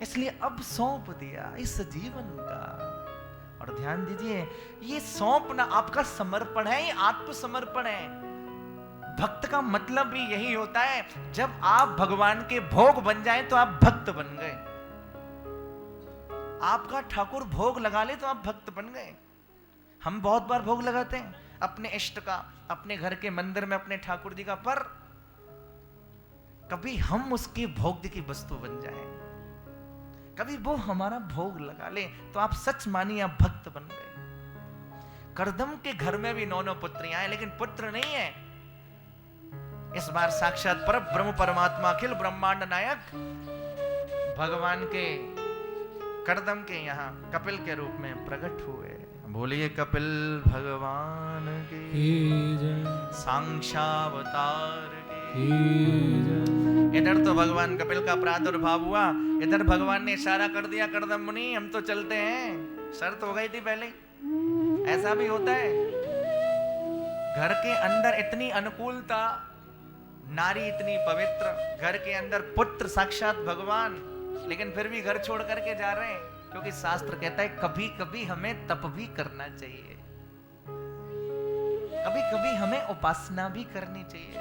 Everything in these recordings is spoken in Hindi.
इसलिए अब सौंप दिया इस जीवन का। और ध्यान दीजिए, ये सौंपना आपका समर्पण है, ये आत्मसमर्पण है। भक्त का मतलब भी यही होता है, जब आप भगवान के भोग बन जाए तो आप भक्त बन गए। आपका ठाकुर भोग लगा ले तो आप भक्त बन गए। हम बहुत बार भोग लगाते हैं अपने इष्ट का, अपने घर के मंदिर में अपने ठाकुर जी का, पर कभी हम उसके भोग की वस्तु बन जाएं, कभी वो हमारा भोग लगा ले तो आप सच मानिए आप भक्त बन गए। करदम के घर में भी 9 पुत्रियां हैं, लेकिन पुत्र नहीं है। इस बार साक्षात पर ब्रह्म परमात्मा अखिल ब्रह्मांड नायक भगवान के करदम के यहाँ कपिल के रूप में प्रकट हुए। बोलिए कपिल भगवान की जय, सांख्यावतार की जय। इधर तो भगवान कपिल का प्रादुर्भाव हुआ, इधर भगवान ने इशारा कर दिया, करदम मुनि हम तो चलते हैं। शर्त हो गई थी पहले। ऐसा भी होता है, घर के अंदर इतनी अनुकूलता, नारी इतनी पवित्र, घर के अंदर पुत्र साक्षात भगवान, लेकिन फिर भी घर छोड़ करके जा रहे हैं, क्योंकि शास्त्र कहता है कभी कभी हमें तप भी करना चाहिए, कभी कभी हमें उपासना भी करनी चाहिए,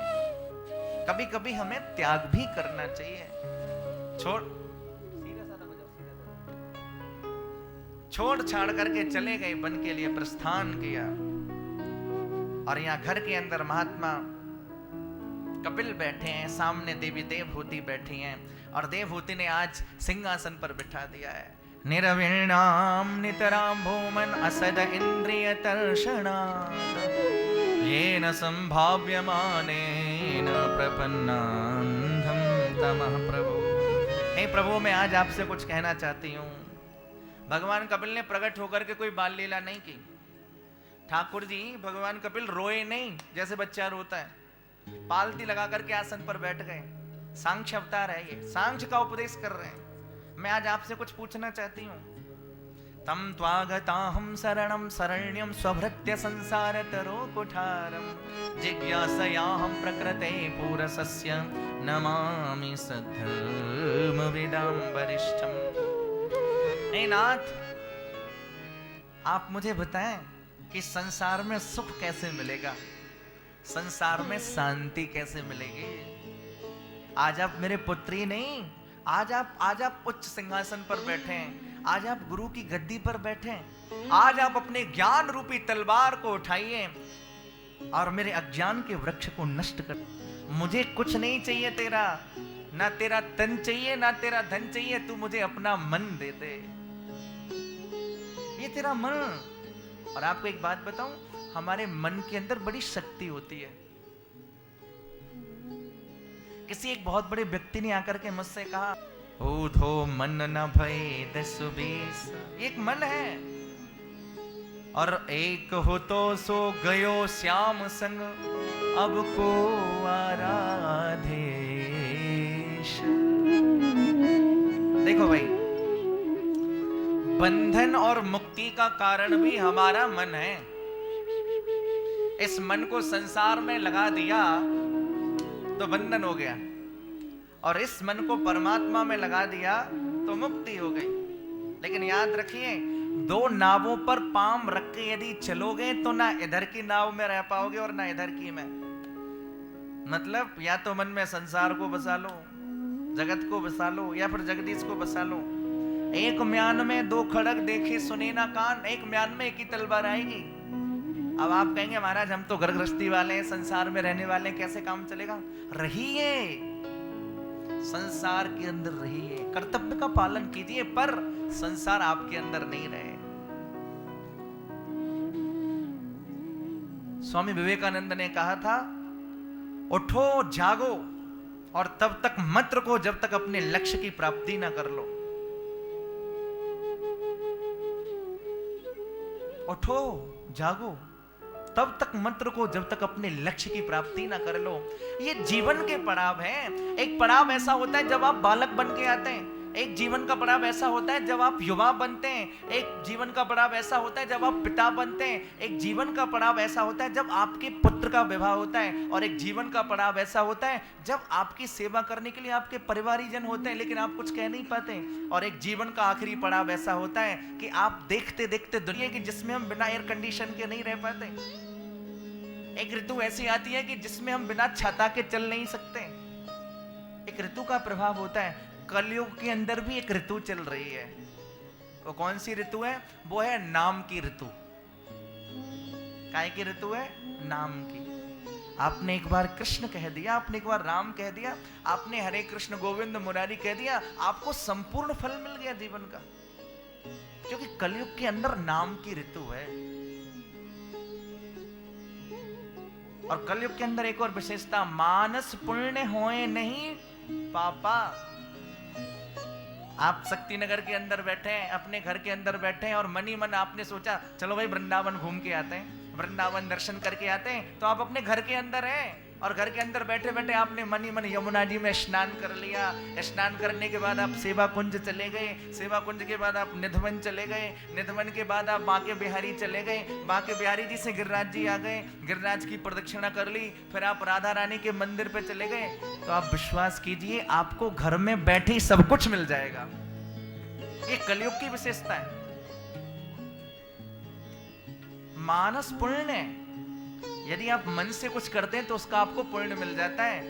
कभी कभी हमें त्याग भी करना चाहिए। छोड़ छाड़ करके चले गए, वन के लिए प्रस्थान किया। और यहां घर के अंदर महात्मा कपिल बैठे हैं, सामने देवी देवहूति बैठी हैं, और देवहूति ने आज सिंहासन पर बिठा दिया है। निरविणाम नितराम भूमन असद इंद्रिय तर्षणात् येन संभाव्यमानेन प्रपन्नान्धं तमः प्रभु। हे प्रभु, मैं आज आपसे कुछ कहना चाहती हूँ। भगवान कपिल ने प्रकट होकर के कोई बाल लीला नहीं की। ठाकुर जी भगवान कपिल रोए नहीं जैसे बच्चा रोता है, पालती लगा करके आसन पर बैठ गए। सांख्य अवतार है ये, सांख्य का उपदेश कर रहे हैं। मैं आज आपसे कुछ पूछना चाहती हूँ। तम त्वागताहं शरणं शरण्यं स्वभृत्य संसार तरो कुठारं जिज्ञासयाहं प्रकृते पुरसस्य नमामि सद्धर्म विदां वरिष्ठम्। हे नाथ, आप मुझे बताएं कि संसार में सुख कैसे मिलेगा, संसार में शांति कैसे मिलेगी। आज आप मेरे पुत्री नहीं, आज आप उच्च सिंहासन पर बैठे हैं, आज आप गुरु की गद्दी पर बैठे हैं, आज आप अपने ज्ञान रूपी तलवार को उठाइए और मेरे अज्ञान के वृक्ष को नष्ट कर। मुझे कुछ नहीं चाहिए तेरा, ना तेरा तन चाहिए ना तेरा धन चाहिए, तू मुझे अपना मन दे दे, ये तेरा मन। और आपको एक बात बताऊं, हमारे मन के अंदर बड़ी शक्ति होती है। किसी एक बहुत बड़े व्यक्ति ने आकर के मुझसे कहा, ऊधो मन न भय 10-20। एक मन है, और एक हो तो सो गयो श्याम संग, अब को आराधेश। देखो भाई, बंधन और मुक्ति का कारण भी हमारा मन है। इस मन को संसार में लगा दिया तो बंधन हो गया, और इस मन को परमात्मा में लगा दिया तो मुक्ति हो गई। लेकिन याद रखिए, दो नावों पर पांव रख के यदि चलोगे तो ना इधर की नाव में रह पाओगे और ना इधर की में। मतलब या तो मन में संसार को बसा लो, जगत को बसा लो, या फिर जगदीश को बसा लो। एक म्यान में दो खड़ग देखे सुने ना कान, एक म्यान में एक ही तलवार आएगी। अब आप कहेंगे महाराज हम तो घर गृहस्थी वाले हैं, संसार में रहने वाले हैं, कैसे काम चलेगा? रहिए, संसार के अंदर रहिए, कर्तव्य का पालन कीजिए, पर संसार आपके अंदर नहीं रहे। स्वामी विवेकानंद ने कहा था, उठो जागो और तब तक मत रुको जब तक अपने लक्ष्य की प्राप्ति ना कर लो। उठो जागो तब तक मत रुको जब तक अपने लक्ष्य की प्राप्ति ना कर लो। ये जीवन के पड़ाव हैं। एक पड़ाव ऐसा होता है जब आप बालक बन के आते हैं, एक जीवन का पड़ाव ऐसा होता है जब आप युवा बनते हैं, एक जीवन का पड़ाव ऐसा होता है जब आप पिता बनते हैं, एक जीवन का पड़ाव ऐसा होता है जब आपके पुत्र का विवाह होता है, और एक जीवन का पड़ाव ऐसा होता है जब आपकी सेवा करने के लिए आपके परिवारीजन होते हैं लेकिन आप कुछ कह नहीं पाते, और एक जीवन का आखिरी पड़ाव ऐसा होता है कि आप देखते देखते दुनिया की जिसमें हम बिना एयर कंडीशन के नहीं रह पाते। एक ऋतु ऐसी आती है कि जिसमें हम बिना छाता के चल नहीं सकते। एक ऋतु का प्रभाव होता है। कलयुग के अंदर भी एक ऋतु चल रही है। वो कौन सी ऋतु है? वो है नाम की ऋतु। काय की ऋतु है? नाम की। आपने एक बार कृष्ण कह दिया, आपने एक बार राम कह दिया, आपने हरे कृष्ण गोविंद मुरारी कह दिया, आपको संपूर्ण फल मिल गया जीवन का, क्योंकि कलयुग के अंदर नाम की ऋतु है। और कलयुग के अंदर एक और विशेषता, मानस पुण्य होए नहीं पापा। आप शक्ति नगर के अंदर बैठे हैं, अपने घर के अंदर बैठे हैं, और मन ही मन आपने सोचा चलो भाई वृंदावन घूम के आते हैं, वृंदावन दर्शन करके आते हैं। तो आप अपने घर के अंदर हैं, और घर के अंदर बैठे बैठे आपने मन ही मन यमुना जी में स्नान कर लिया। स्नान करने के बाद आप सेवा कुंज चले गए, सेवा कुंज के बाद आप निधवन चले गए, निधवन के बाद आप बांके बिहारी चले गए, बांके बिहारी जी से गिरिराज जी आ गए, गिरिराज की प्रदक्षिणा कर ली, फिर आप राधा रानी के मंदिर पे चले गए। तो आप विश्वास कीजिए, आपको घर में बैठे ही सब कुछ मिल जाएगा। ये कलयुग की विशेषता है। मानस पुण्य, यदि आप मन से कुछ करते हैं तो उसका आपको पुण्य मिल जाता है।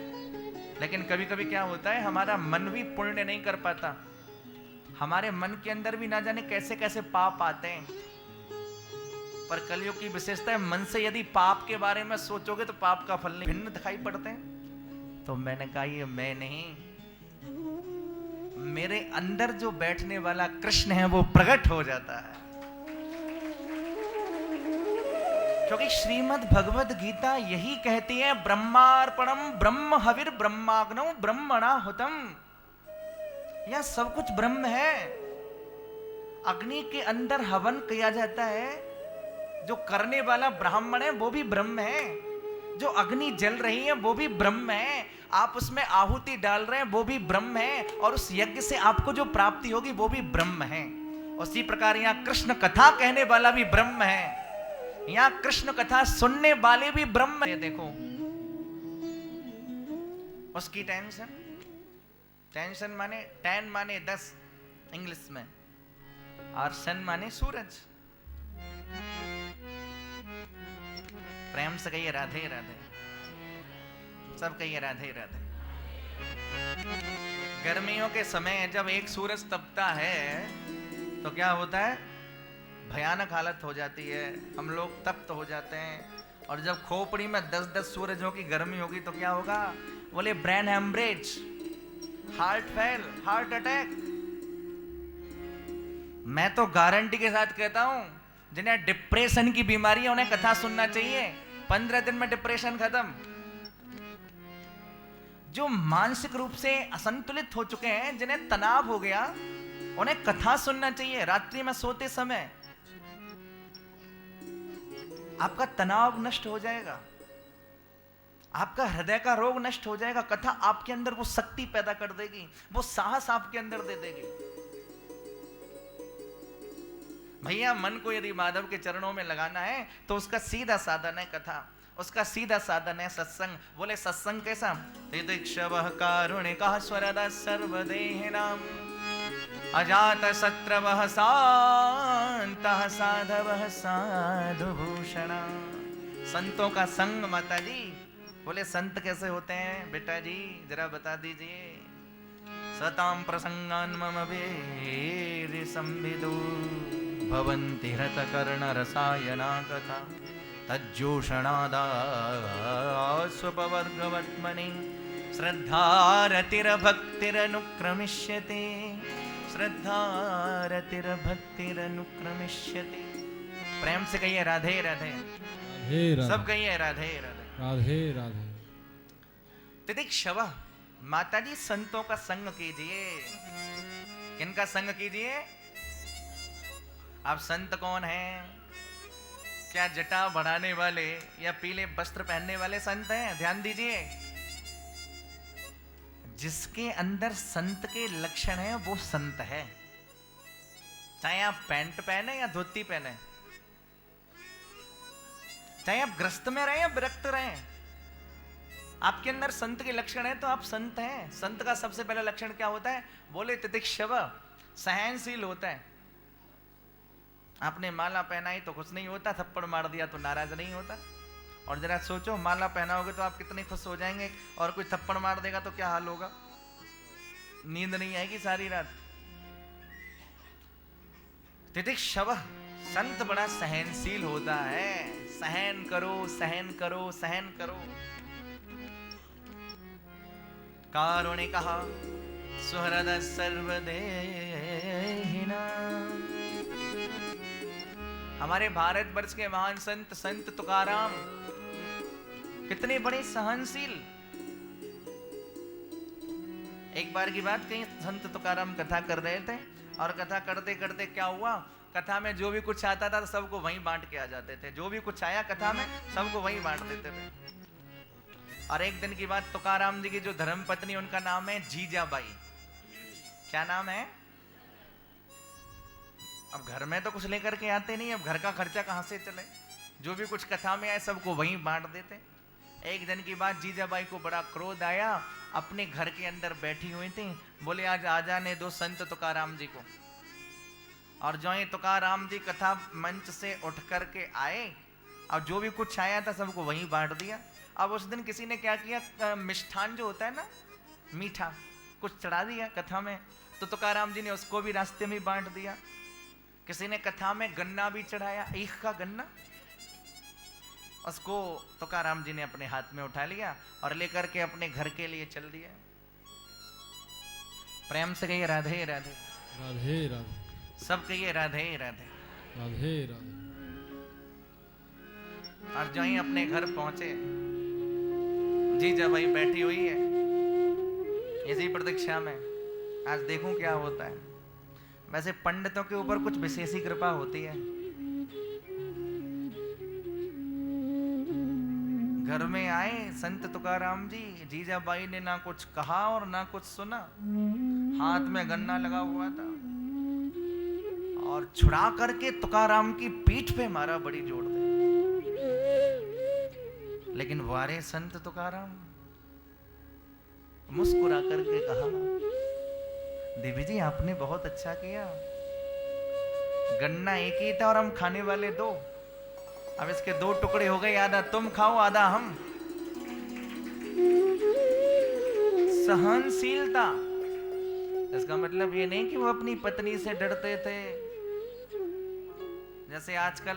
लेकिन कभी कभी क्या होता है, हमारा मन भी पुण्य नहीं कर पाता। हमारे मन के अंदर भी ना जाने कैसे कैसे पाप आते हैं। पर कलयुग की विशेषता है, मन से यदि पाप के बारे में सोचोगे तो पाप का फल नहीं भिन्न दिखाई पड़ते हैं। तो मैंने कहा ये मैं नहीं, मेरे अंदर जो बैठने वाला कृष्ण है वो प्रकट हो जाता है। क्योंकि श्रीमद् भगवद गीता यही कहती है, ब्रह्मार्पणम ब्रह्म हविर ब्रह्माग्नौ ब्रह्मणाहुतम। यह सब कुछ ब्रह्म है। अग्नि के अंदर हवन किया जाता है, जो करने वाला ब्राह्मण है वो भी ब्रह्म है, जो अग्नि जल रही है वो भी ब्रह्म है, आप उसमें आहुति डाल रहे हैं वो भी ब्रह्म है, और उस यज्ञ से आपको जो प्राप्ति होगी वो भी ब्रह्म है। उसी प्रकार यहाँ कृष्ण कथा कहने वाला भी ब्रह्म है, यहाँ कृष्ण कथा सुनने वाले भी ब्रह्म है। देखो उसकी टेंशन, टेंशन माने 10 माने 10 इंग्लिश में, और सन माने सूरज। प्रेम से कहिए राधे राधे, सब कहिए राधे राधे। गर्मियों के समय जब एक सूरज तपता है तो क्या होता है, भयानक हालत हो जाती है, हम लोग तप्त हो जाते हैं। और जब खोपड़ी में 10-10 सूरजों की गर्मी होगी तो क्या होगा, बोले brain haemorrhage, heart fail, heart attack. मैं तो गारंटी के साथ कहता हूं, जिन्हें डिप्रेशन की बीमारी है उन्हें कथा सुनना चाहिए, 15 दिन में डिप्रेशन खत्म। जो मानसिक रूप से असंतुलित हो चुके हैं, जिन्हें तनाव हो गया, उन्हें कथा सुनना चाहिए रात्रि में सोते समय। आपका तनाव नष्ट हो जाएगा, आपका हृदय का रोग नष्ट हो जाएगा। कथा आपके अंदर वो शक्ति पैदा कर देगी, वो साहस आपके अंदर दे देगी। भैया मन को यदि माधव के चरणों में लगाना है तो उसका सीधा साधन है कथा, उसका सीधा साधन है सत्संग। बोले सत्संग कैसा, तितिक्षवः कारुणिकः स्वरदः सर्वदेहिनां अजात शत्रवः शान्तः साधवः साधुभूषणा। संतों का संग माता जी। बोले संत कैसे होते हैं बेटा जी, जरा बता दीजिए। सतां प्रसंगान् मम वीर संविदु भवन्ति हृतकर्ण रसायना कथा तज्जोषणादा स्वपवर्गवर्त्मनि श्रद्धारतिर्भक्तिरनुक्रमिष्यते, श्रद्धारतिर्भक्तिरनुक्रमिष्यते। प्रेम से कहिए राधे राधे, सब कहिए राधे राधे, राधे राधे। तितिक्षवः, माता जी संतों का संग कीजिए। किनका संग कीजिए? आप संत कौन हैं? क्या जटा बढ़ाने वाले या पीले वस्त्र पहनने वाले संत हैं? ध्यान दीजिए, जिसके अंदर संत के लक्षण है वो संत है। चाहे आप पैंट पहने या धोती पहने, चाहे आप ग्रस्त में रहे या विरक्त रहे, आपके अंदर संत के लक्षण है तो आप संत हैं। संत का सबसे पहला लक्षण क्या होता है? बोले तितिक्षव, सहनशील होता है। आपने माला पहनाई तो कुछ नहीं होता, थप्पड़ मार दिया तो नाराज नहीं होता। और जरा सोचो, माला पहनाओगे तो आप कितने खुश हो जाएंगे, और कोई थप्पड़ मार देगा तो क्या हाल होगा? नींद नहीं आएगी सारी रात। तितिक्षव, संत बड़ा सहनशील होता है। सहन करो, सहन करो, सहन करो। कारुणिकः सुहृद सर्वदेहिना। हमारे भारत वर्ष के महान संत संत तुकाराम कितने बड़े सहनशील। एक बार की बात कही, संत तुकाराम कथा कर रहे थे और कथा करते करते क्या हुआ, कथा में जो भी कुछ आता था सबको वहीं बांट के आ जाते थे। जो भी कुछ आया कथा में सबको वहीं बांट देते थे। और एक दिन की बात, तुकाराम जी की जो धर्म पत्नी, उनका नाम है जीजाबाई। क्या नाम है? अब घर में तो कुछ लेकर के आते नहीं, अब घर का खर्चा कहां से चले? जो भी कुछ कथा में आए सबको वहीं बांट देते। एक दिन की बात, जीजाबाई को बड़ा क्रोध आया, अपने घर के अंदर बैठी हुई थी, बोले आज आ जाने दो संत तुकाराम जी को। और जो ही तुकाराम जी कथा मंच से उठ करके आए और जो भी कुछ आया था सबको वहीं बांट दिया। अब उस दिन किसी ने क्या किया, मिष्ठान जो होता है ना, मीठा कुछ चढ़ा दिया कथा में, तो तुकाराम जी ने उसको भी रास्ते में बांट दिया। किसी ने कथा में गन्ना भी चढ़ाया, ईख का गन्ना, उसको तुकाराम जी ने अपने हाथ में उठा लिया और लेकर के अपने घर के लिए चल दिया। प्रेम से कहिए राधे राधे। राधे राधे। सब कहिए राधे राधे। राधे राधे। और जो ही अपने घर पहुंचे, जीजाबाई बैठी हुई है इसी प्रतीक्षा में, आज देखूं क्या होता है। वैसे पंडितों के ऊपर कुछ विशेष ही कृपा होती है। घर में आए संत तुकाराम जी, जीजाबाई ने ना कुछ कहा और ना कुछ सुना। हाथ में गन्ना लगा हुआ था और छुड़ा करके तुकाराम की पीठ पे मारा बड़ी जोर से। लेकिन वारे संत तुकाराम मुस्कुरा करके कहा, देवी जी आपने बहुत अच्छा किया, गन्ना एक ही था और हम खाने वाले दो, अब इसके दो टुकड़े हो गए, आधा तुम खाओ आधा हम। सहनशीलता, इसका मतलब ये नहीं कि वो अपनी पत्नी से डरते थे। जैसे आजकल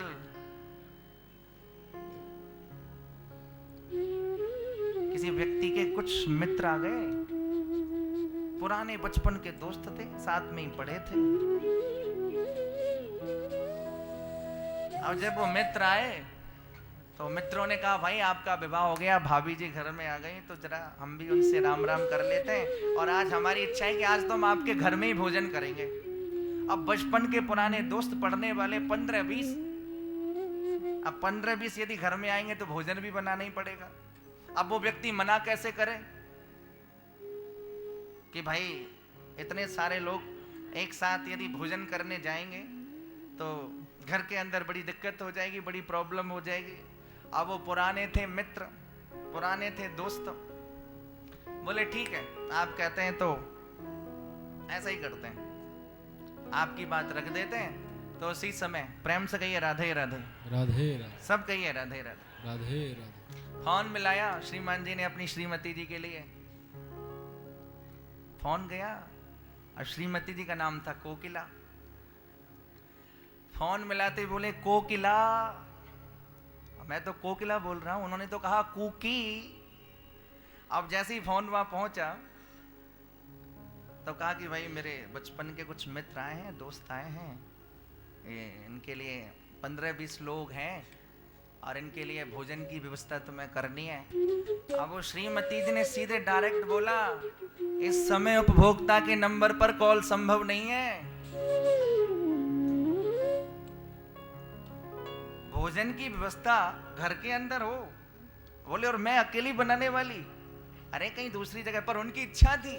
किसी व्यक्ति के कुछ मित्र आ गए, पुराने बचपन के दोस्त थे, साथ में ही पढ़े थे। अब जब वो मित्र आए तो मित्रों ने कहा भाई आपका विवाह हो गया, भाभी जी घर में आ गई, तो जरा हम भी उनसे राम राम कर लेते हैं, और आज हमारी इच्छा है कि आज तो हम आपके घर में ही भोजन करेंगे। अब बचपन के पुराने दोस्त, पढ़ने वाले 15-20, अब 15-20 यदि घर में आएंगे तो भोजन भी बनाना ही पड़ेगा। अब वो व्यक्ति मना कैसे करे कि भाई इतने सारे लोग एक साथ यदि भोजन करने जाएंगे तो घर के अंदर बड़ी दिक्कत हो जाएगी, बड़ी प्रॉब्लम हो जाएगी। अब वो पुराने थे मित्र, पुराने थे दोस्त, बोले ठीक है आप कहते हैं तो ऐसा ही करते हैं, आपकी बात रख देते हैं। तो उसी समय प्रेम से कहिए राधे राधे। राधे राधे। सब कहिए राधे राधे। राधे राधे। फोन मिलाया श्रीमान जी ने अपनी श्रीमती जी के लिए, फोन गया और श्रीमती जी का नाम था कोकिला। फोन मिलाते बोले कोकिला, मैं तो कोकिला बोल रहा हूं, उन्होंने तो कहा कुकी। अब जैसे ही फोन वहां पहुंचा तो कहा कि भाई मेरे बचपन के कुछ मित्र आए हैं, दोस्त आए हैं, इनके लिए 15-20 लोग हैं और इनके लिए भोजन की व्यवस्था तुम्हें करनी है। अब वो श्रीमती जी ने सीधे डायरेक्ट बोला, इस समय उपभोक्ता के नंबर पर कॉल संभव नहीं है, भोजन की व्यवस्था घर के अंदर हो। बोले और मैं अकेली बनाने वाली, अरे कहीं दूसरी जगह पर उनकी इच्छा थी।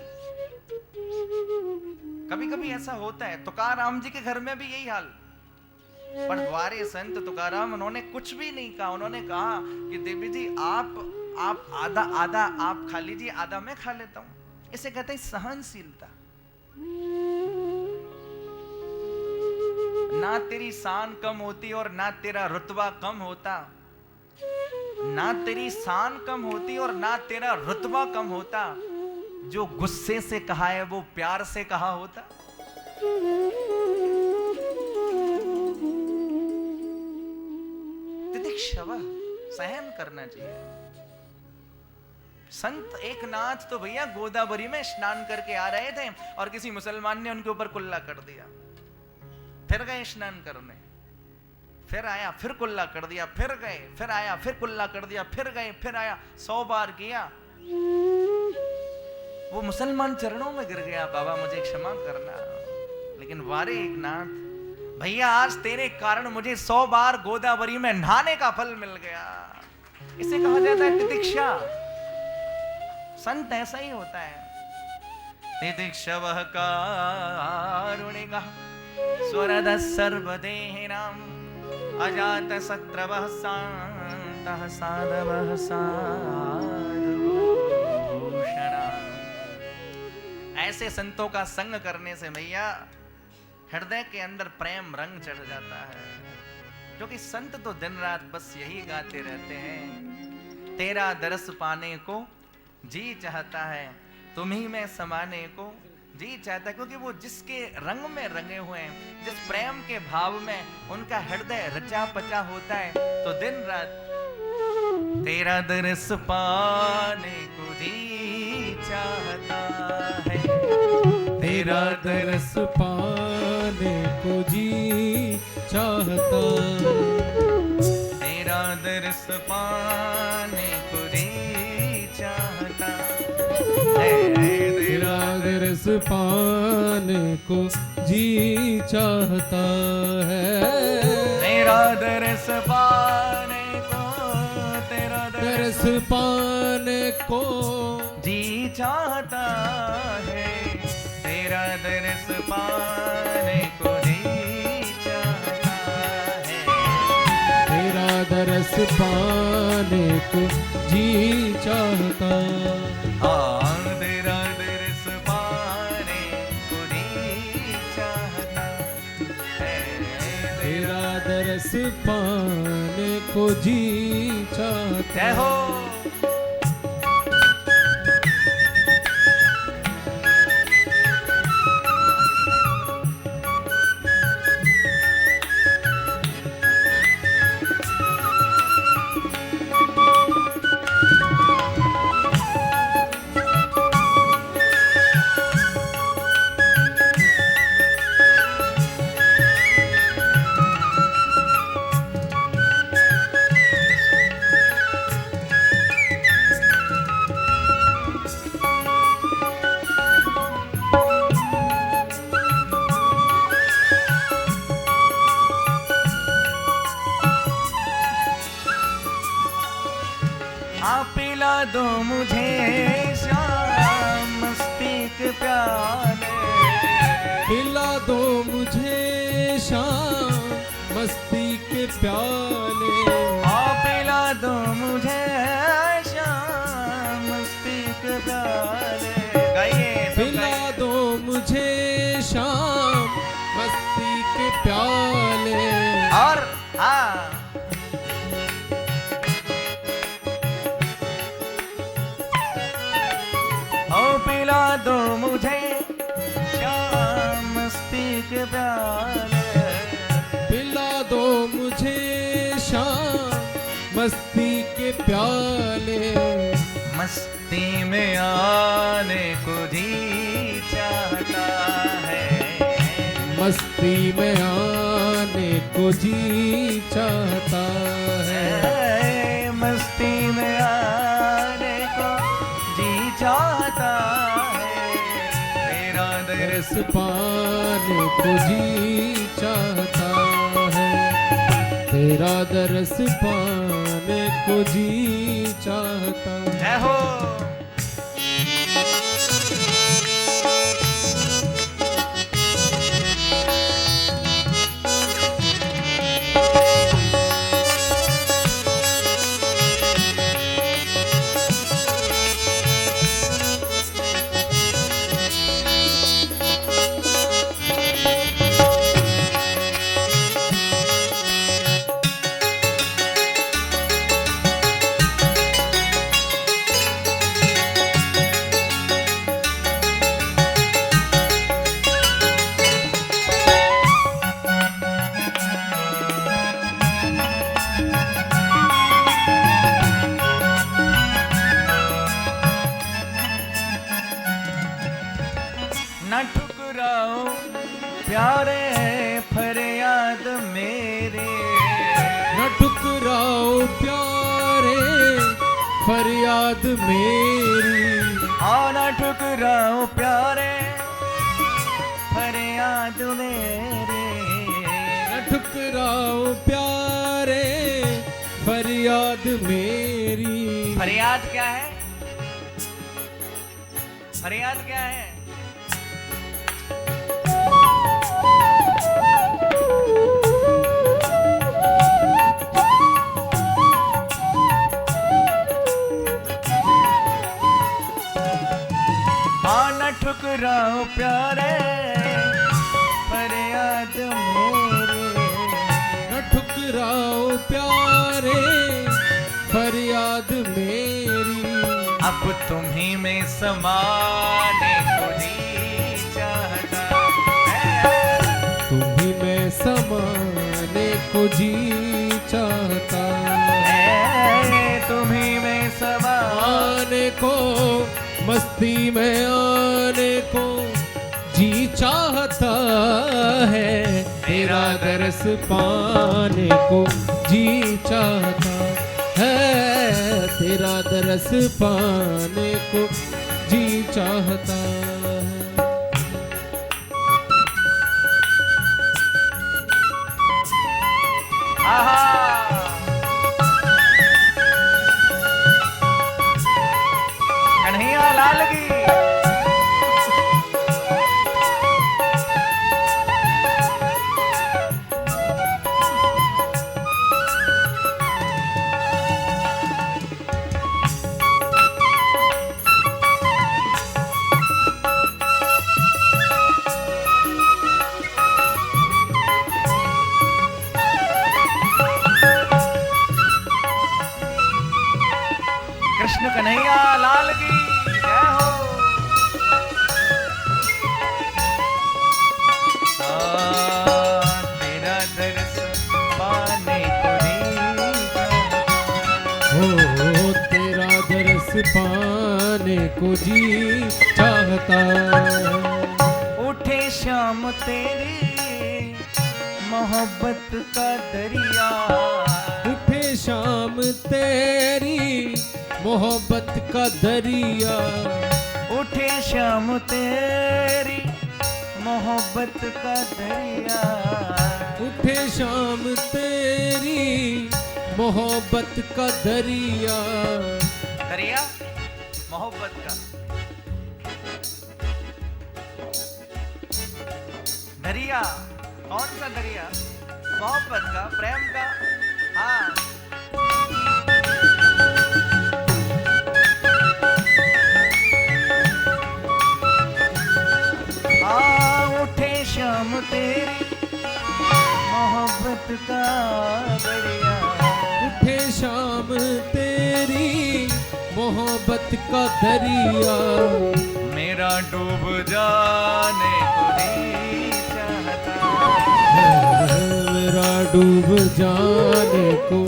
कभी कभी ऐसा होता है। तुकाराम जी के घर में भी यही हाल। पर द्वारे संत तुकाराम, उन्होंने कुछ भी नहीं कहा। उन्होंने कहा कि देवी जी आप आधा आधा आप खा लीजिए, आधा मैं खा लेता हूं। इसे कहते हैं सहनशीलता। ना तेरी शान कम होती और ना तेरा रुतबा कम होता। ना तेरी शान कम होती और ना तेरा रुतबा कम होता। जो गुस्से से कहा है वो प्यार से कहा होता। तितिक्षव, सहन करना चाहिए। संत एक नाथ तो भैया गोदावरी में स्नान करके आ रहे थे और किसी मुसलमान ने उनके ऊपर कुल्ला कर दिया। फिर गए स्नान करने, फिर आया, फिर कुल्ला कर दिया, फिर गए, फिर आया, फिर कुल्ला कर दिया, फिर गए, फिर आया, 100 बार किया। वो मुसलमान चरणों में गिर गया, बाबा मुझे क्षमा करना। लेकिन वारे एक नाथ, भैया आज तेरे कारण मुझे 100 बार गोदावरी में नहाने का फल मिल गया। इसे कहा जाता है तितिक्षा। संत ऐसा ही होता है। तितिक्षवः कारुणिकः स्वरदः सर्वदेहिनां अजात शत्रवः शान्तः साधवः साधुभूषणः। ऐसे संतों का संग करने से भैया हृदय के अंदर प्रेम रंग चढ़ जाता है। क्योंकि संत तो दिन रात बस यही गाते रहते हैं, तेरा दरस पाने को जी चाहता है, तुम्ही में समाने को जी चाहता है। क्योंकि वो जिसके रंग में रंगे हुए हैं, जिस प्रेम के भाव में उनका हृदय रचा पचा होता है, तो दिन रात तेरा दरस पाने को जी चाहता है। तेरा दरस पाने को जी चाहता है। तेरा दरस पाने को जी चाहता है। तेरा दरस पाने को जी चाहता है। तेरा दरस पाने को, तेरा दरस पाने को जी चाहता है। तेरा दरस पाने को जी चाहता है। तेरा दरस पाने को जी चाहता। हाँ, तेरा दरस पाने को जी चाहता है। तेरा दरस पाने को जी चाहता। जय हो। पिला दो मुझे शाम मस्ती के प्याले। पिला दो मुझे शाम मस्ती के प्याले। पिला दो मुझे शाम मस्ती के प्याले। गाइए, पिला दो मुझे शाम मस्ती के प्याले। और हाँ, पिला दो मुझे शाम मस्ती के प्याले। पिला दो मुझे शाम मस्ती के प्याले। मस्ती में आने को जी चाहता है। मस्ती में आने को जी चाहता है। मस्ती में आने को जी चाहता है। तेरा दरस पाने को जी चाहता है। तेरा दरस पाने को जी चाहता है। जय हो। न ठुकराओ प्यारे फरियाद मेरे, न ठुकराओ प्यारे फरियाद मेरी, हाँ न ठुकराओ प्यारे फरियाद मेरे, न ठुकराओ प्यारे फरियाद मेरी। फरियाद क्या है? फरियाद क्या है? हाँ न ठुकराओ प्यारे फरियाद मेरे, न ठुकराओ प्यारे फरियाद मेरी। अब तुम्ही में समाने को जी चाहता है, तुम्ही में समाने को जी चाहता है, तुम्ही में समा आने को, मस्ती में आने को जी चाहता है, तेरा दरस पाने को जी चाहता है, तेरा दरस पाने को जी चाहता है। कन्हैया लाल की। कृष्ण कन्हैया लाल की जय हो। तेरा दरस पाने को हो, तेरा दरस पाने को जी चाहता है। उठे शाम तेरी मोहब्बत का दरिया, उठे शाम तेरी मोहब्बत का दरिया, उठे शाम तेरी मोहब्बत का दरिया, उठे शाम तेरी मोहब्बत का दरिया। दरिया मोहब्बत का, दरिया कौन सा दरिया? मोहब्बत का, प्रेम का। हाँ उठे शाम तेरी मोहब्बत का दरिया, उठे शाम तेरी मोहब्बत का दरिया, मेरा डूब जाने को जी चाहता, मेरा डूब जाने को